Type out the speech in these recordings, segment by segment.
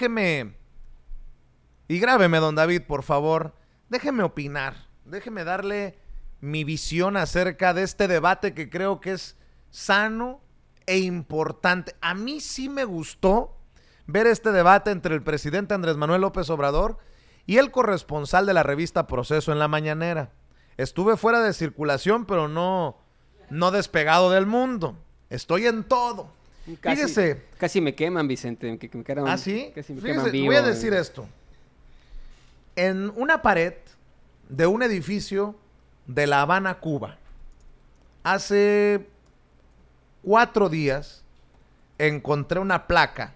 déjeme, y grábeme, don David, por favor, déjeme opinar, déjeme darle mi visión acerca de este debate que creo que es sano e importante. A mí sí me gustó ver este debate entre el presidente Andrés Manuel López Obrador y el corresponsal de la revista Proceso en la mañanera. Estuve fuera de circulación, pero no despegado del mundo. Estoy en todo. Fíjese. Casi me queman, Vicente. ¿Ah, sí? Casi me Fíjese, queman vivo. voy a decir esto. En una pared de un edificio de La Habana, Cuba, hace 4 días encontré una placa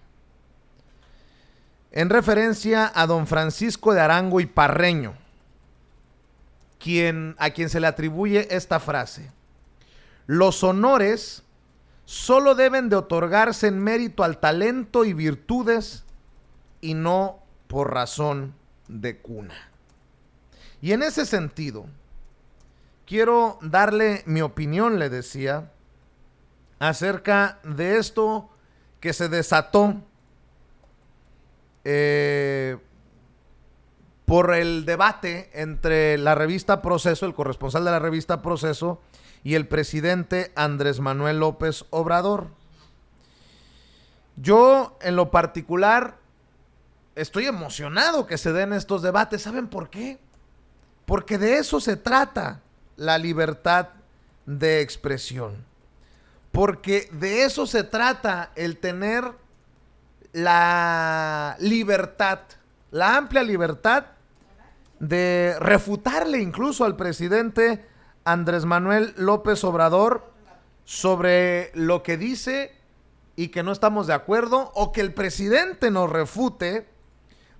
en referencia a don Francisco de Arango y Parreño, a quien se le atribuye esta frase: los honores solo deben de otorgarse en mérito al talento y virtudes y no por razón de cuna. Y en ese sentido, quiero darle mi opinión, le decía, acerca de esto que se desató por el debate entre la revista Proceso, el corresponsal de la revista Proceso, y el presidente Andrés Manuel López Obrador. Yo, en lo particular, estoy emocionado que se den estos debates. ¿Saben por qué? Porque de eso se trata la libertad de expresión. Porque de eso se trata el tener la libertad, la amplia libertad de refutarle incluso al presidente Andrés Manuel López Obrador sobre lo que dice y que no estamos de acuerdo, o que el presidente nos refute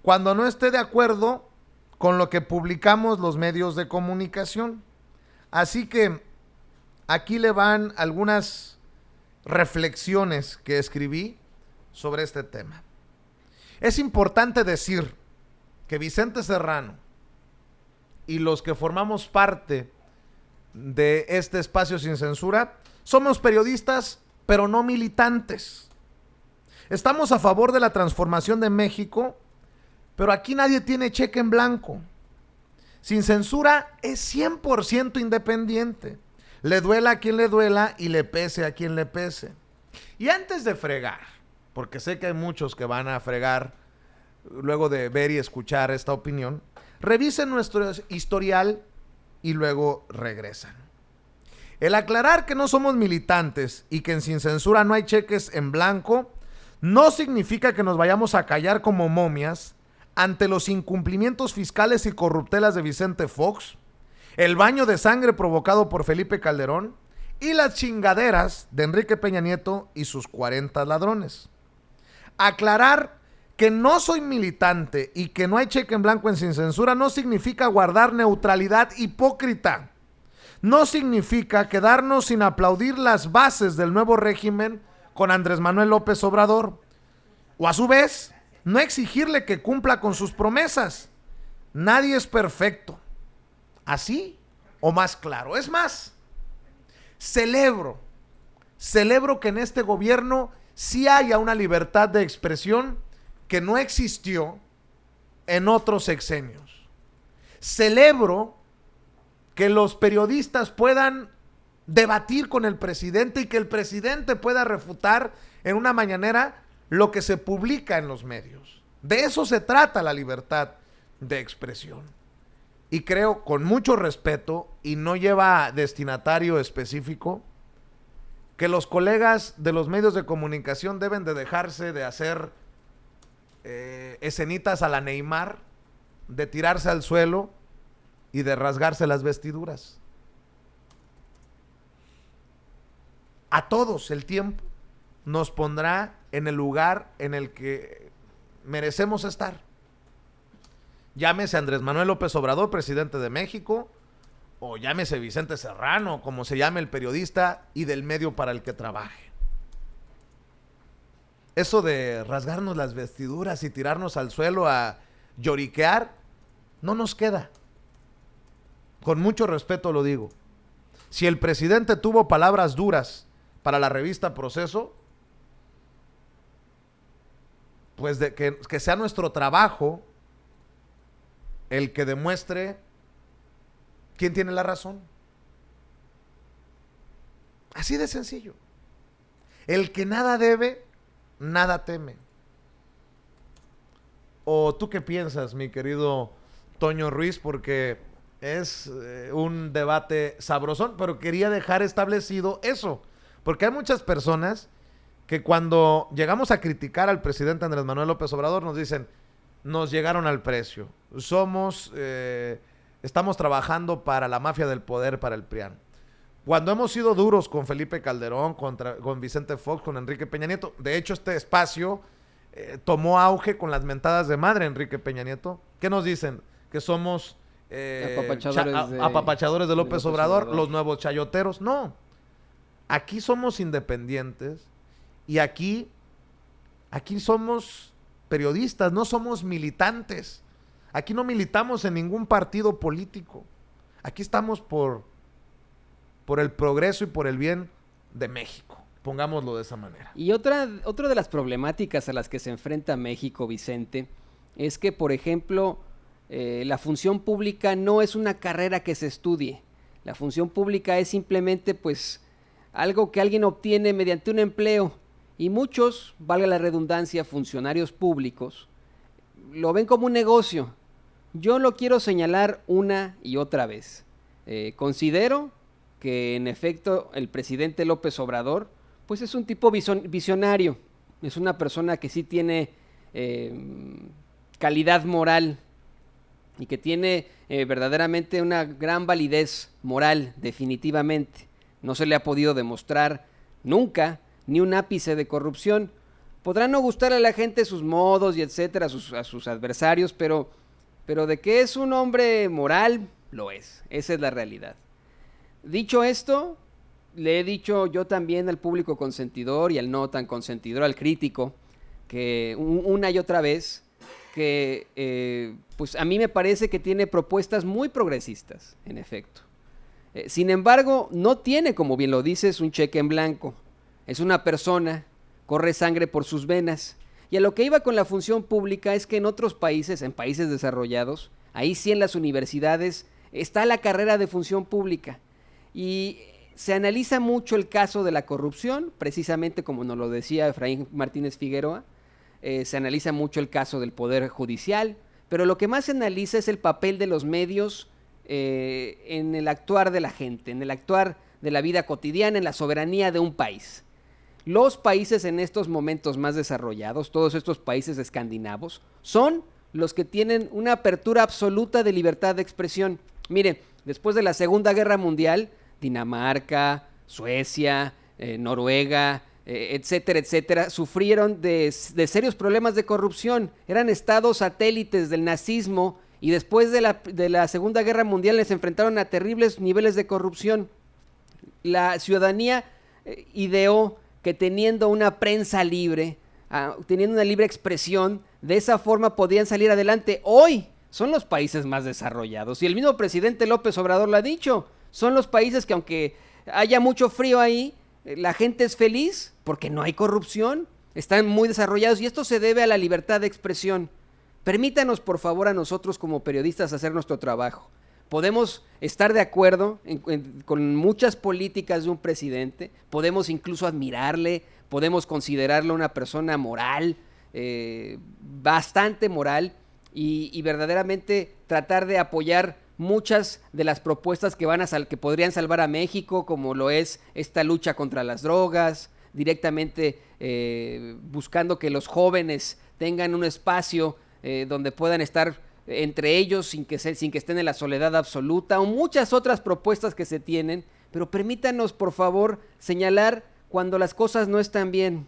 cuando no esté de acuerdo con lo que publicamos los medios de comunicación. Así que aquí le van algunas reflexiones que escribí sobre este tema. Es importante decir que Vicente Serrano y los que formamos parte de este espacio sin censura somos periodistas, pero no militantes. Estamos a favor de la transformación de México, pero aquí nadie tiene cheque en blanco. Sin Censura es 100% independiente. Le duela a quien le duela y le pese a quien le pese. Y antes de fregar, porque sé que hay muchos que van a fregar luego de ver y escuchar esta opinión, revisen nuestro historial y luego regresan. El aclarar que no somos militantes y que en Sin Censura no hay cheques en blanco no significa que nos vayamos a callar como momias ante los incumplimientos fiscales y corruptelas de Vicente Fox, el baño de sangre provocado por Felipe Calderón y las chingaderas de Enrique Peña Nieto y sus 40 ladrones. Aclarar que no soy militante y que no hay cheque en blanco en Sin Censura no significa guardar neutralidad hipócrita. No significa quedarnos sin aplaudir las bases del nuevo régimen con Andrés Manuel López Obrador. O a su vez, no exigirle que cumpla con sus promesas. Nadie es perfecto. Así o más claro. Es más, celebro que en este gobierno sí haya una libertad de expresión que no existió en otros sexenios. Celebro que los periodistas puedan debatir con el presidente y que el presidente pueda refutar en una mañanera lo que se publica en los medios. De eso se trata la libertad de expresión. Y creo, con mucho respeto, y no lleva destinatario específico, que los colegas de los medios de comunicación deben de dejarse de hacer escenitas a la Neymar, de tirarse al suelo y de rasgarse las vestiduras. A todos el tiempo nos pondrá en el lugar en el que merecemos estar. Llámese Andrés Manuel López Obrador, presidente de México, o llámese Vicente Serrano, como se llame el periodista y del medio para el que trabaje. Eso de rasgarnos las vestiduras y tirarnos al suelo a lloriquear, no nos queda. Con mucho respeto lo digo. Si el presidente tuvo palabras duras para la revista Proceso, pues que sea nuestro trabajo el que demuestre quién tiene la razón. Así de sencillo. El que nada debe, nada teme. ¿O tú qué piensas, mi querido Toño Ruiz? Porque es un debate sabrosón, pero quería dejar establecido eso. Porque hay muchas personas que cuando llegamos a criticar al presidente Andrés Manuel López Obrador nos dicen, nos llegaron al precio. Estamos trabajando para la mafia del poder, para el PRIAN. Cuando hemos sido duros con Felipe Calderón, con Vicente Fox, con Enrique Peña Nieto, de hecho este espacio tomó auge con las mentadas de madre Enrique Peña Nieto. ¿Qué nos dicen? Que somos apapachadores de López Obrador, los nuevos chayoteros. No, aquí somos independientes y aquí somos periodistas, no somos militantes. Aquí no militamos en ningún partido político. Aquí estamos por el progreso y por el bien de México. Pongámoslo de esa manera. Y otra de las problemáticas a las que se enfrenta México, Vicente, es que, por ejemplo, la función pública no es una carrera que se estudie. La función pública es simplemente, pues, algo que alguien obtiene mediante un empleo. Y muchos, valga la redundancia, funcionarios públicos, lo ven como un negocio. Yo lo quiero señalar una y otra vez. Considero que en efecto el presidente López Obrador pues es un tipo visionario, es una persona que sí tiene calidad moral y que tiene verdaderamente una gran validez moral, definitivamente. No se le ha podido demostrar nunca ni un ápice de corrupción. Podrán no gustarle a la gente sus modos y etcétera, a sus adversarios, pero de que es un hombre moral, lo es. Esa es la realidad. Dicho esto, le he dicho yo también al público consentidor y al no tan consentidor, al crítico, que una y otra vez, que pues a mí me parece que tiene propuestas muy progresistas, en efecto. Sin embargo, no tiene, como bien lo dices, un cheque en blanco. Es una persona, corre sangre por sus venas. Y a lo que iba con la función pública es que en otros países, en países desarrollados, ahí sí en las universidades, está la carrera de función pública. Y se analiza mucho el caso de la corrupción, precisamente como nos lo decía Efraín Martínez Figueroa, se analiza mucho el caso del Poder Judicial, pero lo que más se analiza es el papel de los medios en el actuar de la gente, en el actuar de la vida cotidiana, en la soberanía de un país. Los países en estos momentos más desarrollados, todos estos países escandinavos, son los que tienen una apertura absoluta de libertad de expresión. Mire, después de la Segunda Guerra Mundial, Dinamarca, Suecia, Noruega, etcétera, etcétera, sufrieron de serios problemas de corrupción. Eran estados satélites del nazismo y después de la Segunda Guerra Mundial les enfrentaron a terribles niveles de corrupción. La ciudadanía ideó que teniendo una prensa libre, teniendo una libre expresión, de esa forma podían salir adelante. Hoy son los países más desarrollados y el mismo presidente López Obrador lo ha dicho. Son los países que aunque haya mucho frío ahí, la gente es feliz porque no hay corrupción, están muy desarrollados y esto se debe a la libertad de expresión. Permítanos por favor a nosotros como periodistas hacer nuestro trabajo. Podemos estar de acuerdo con muchas políticas de un presidente, podemos incluso admirarle, podemos considerarlo una persona moral, bastante moral y verdaderamente tratar de apoyar muchas de las propuestas que podrían salvar a México, como lo es esta lucha contra las drogas, directamente buscando que los jóvenes tengan un espacio donde puedan estar entre ellos sin que estén en la soledad absoluta, o muchas otras propuestas que se tienen, pero permítanos por favor señalar cuando las cosas no están bien.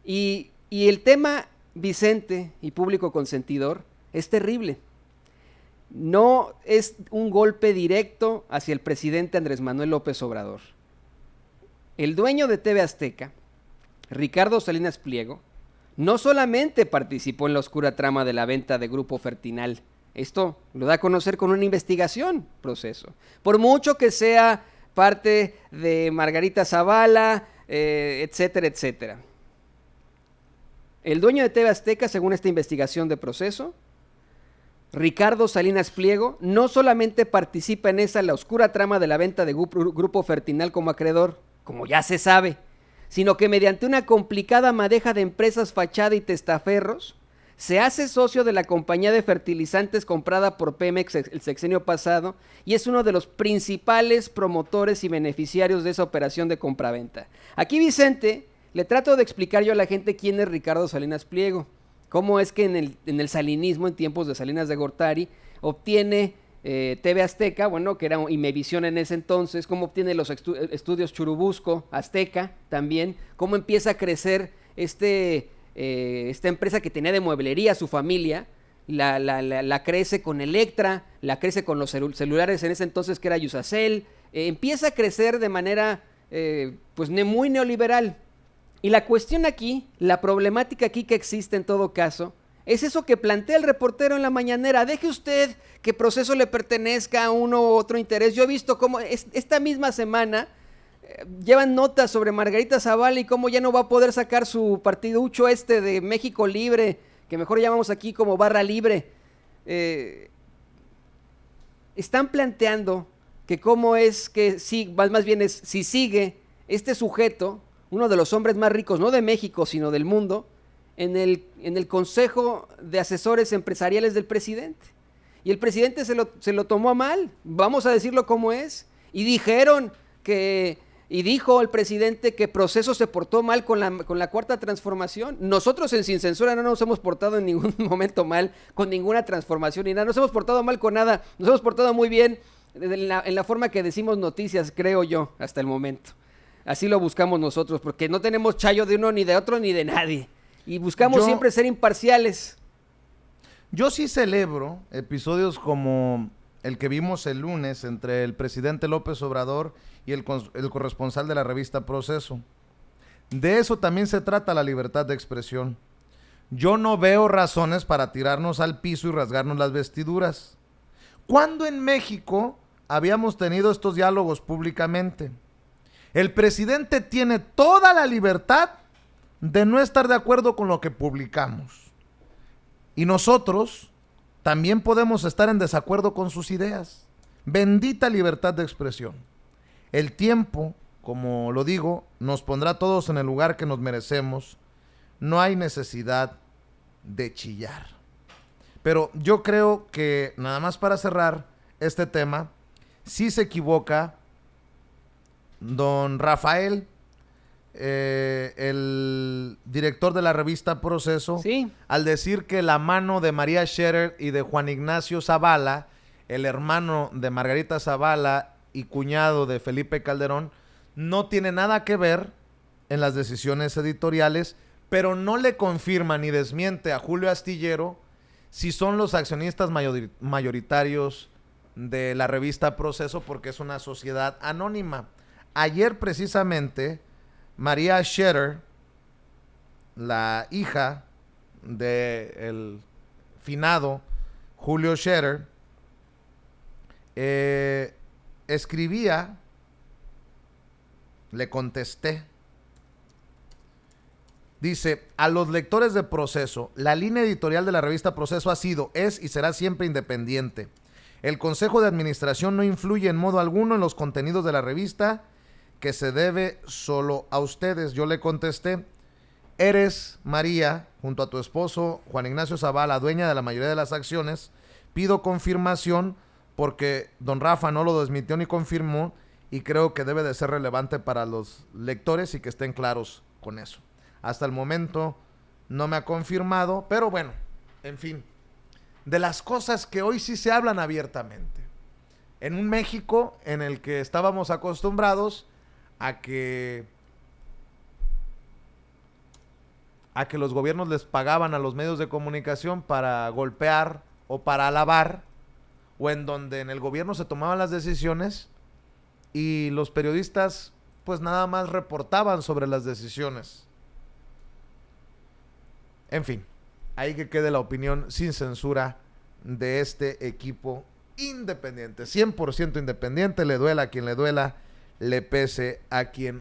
Y el tema, Vicente y público consentidor, es terrible. No es un golpe directo hacia el presidente Andrés Manuel López Obrador. El dueño de TV Azteca, Ricardo Salinas Pliego, no solamente participó en la oscura trama de la venta de Grupo Fertinal, esto lo da a conocer con una investigación, proceso. Por mucho que sea parte de Margarita Zavala, etcétera, etcétera. el dueño de TV Azteca, según esta investigación de Proceso, Ricardo Salinas Pliego, no solamente participa en la oscura trama de la venta de Grupo Fertinal como acreedor, como ya se sabe, sino que mediante una complicada madeja de empresas fachada y testaferros, se hace socio de la compañía de fertilizantes comprada por Pemex el sexenio pasado y es uno de los principales promotores y beneficiarios de esa operación de compraventa. Aquí, Vicente, le trato de explicar yo a la gente quién es Ricardo Salinas Pliego, cómo es que en el salinismo, en tiempos de Salinas de Gortari, obtiene TV Azteca, bueno, que era Imevisión en ese entonces, cómo obtiene los estudios Churubusco, Azteca también, cómo empieza a crecer esta empresa que tenía de mueblería su familia, la crece con Electra, la crece con los celulares en ese entonces que era Yusacel, empieza a crecer de manera pues muy neoliberal. Y la cuestión aquí, la problemática aquí que existe en todo caso, es eso que plantea el reportero en la mañanera. Deje usted que Proceso le pertenezca a uno u otro interés. Yo he visto cómo esta misma semana llevan notas sobre Margarita Zavala y cómo ya no va a poder sacar su partiducho de México Libre, que mejor llamamos aquí como Barra Libre. Están planteando que cómo es que sí, más bien es si sigue este sujeto, uno de los hombres más ricos, no de México, sino del mundo, en el Consejo de Asesores Empresariales del presidente. Y el presidente se lo tomó a mal, vamos a decirlo como es, y dijo el presidente que Proceso se portó mal con la Cuarta Transformación. Nosotros en Sin Censura no nos hemos portado en ningún momento mal con ninguna transformación ni nada, nos hemos portado mal con nada, nos hemos portado muy bien en la forma que decimos noticias, creo yo, hasta el momento. Así lo buscamos nosotros, porque no tenemos chayo de uno, ni de otro, ni de nadie. Y buscamos siempre ser imparciales. Yo sí celebro episodios como el que vimos el lunes entre el presidente López Obrador y el corresponsal de la revista Proceso. De eso también se trata la libertad de expresión. Yo no veo razones para tirarnos al piso y rasgarnos las vestiduras. ¿Cuándo en México habíamos tenido estos diálogos públicamente? El presidente tiene toda la libertad de no estar de acuerdo con lo que publicamos. Y nosotros también podemos estar en desacuerdo con sus ideas. Bendita libertad de expresión. El tiempo, como lo digo, nos pondrá a todos en el lugar que nos merecemos. No hay necesidad de chillar. Pero yo creo que, nada más para cerrar este tema, sí se equivoca don Rafael, el director de la revista Proceso, sí, al decir que la mano de María Scherer y de Juan Ignacio Zavala, el hermano de Margarita Zavala y cuñado de Felipe Calderón, no tiene nada que ver en las decisiones editoriales, pero no le confirma ni desmiente a Julio Astillero si son los accionistas mayoritarios de la revista Proceso, porque es una sociedad anónima. Ayer precisamente María Scherer, la hija del finado Julio Scherer, escribía, le contesté, dice: a los lectores de Proceso, la línea editorial de la revista Proceso ha sido, es y será siempre independiente. El Consejo de Administración no influye en modo alguno en los contenidos de la revista, que se debe solo a ustedes. Yo le contesté: eres, María, junto a tu esposo Juan Ignacio Zavala, dueña de la mayoría de las acciones. Pido confirmación porque don Rafa no lo desmintió ni confirmó, y creo que debe de ser relevante para los lectores y que estén claros con eso. Hasta el momento no me ha confirmado, pero bueno, en fin, de las cosas que hoy sí se hablan abiertamente. En un México en el que estábamos acostumbrados a que los gobiernos les pagaban a los medios de comunicación para golpear o para alabar, o en donde en el gobierno se tomaban las decisiones y los periodistas pues nada más reportaban sobre las decisiones. En fin, ahí que quede la opinión sin censura de este equipo independiente, 100% independiente, le duela a quien le duela, le pese a quien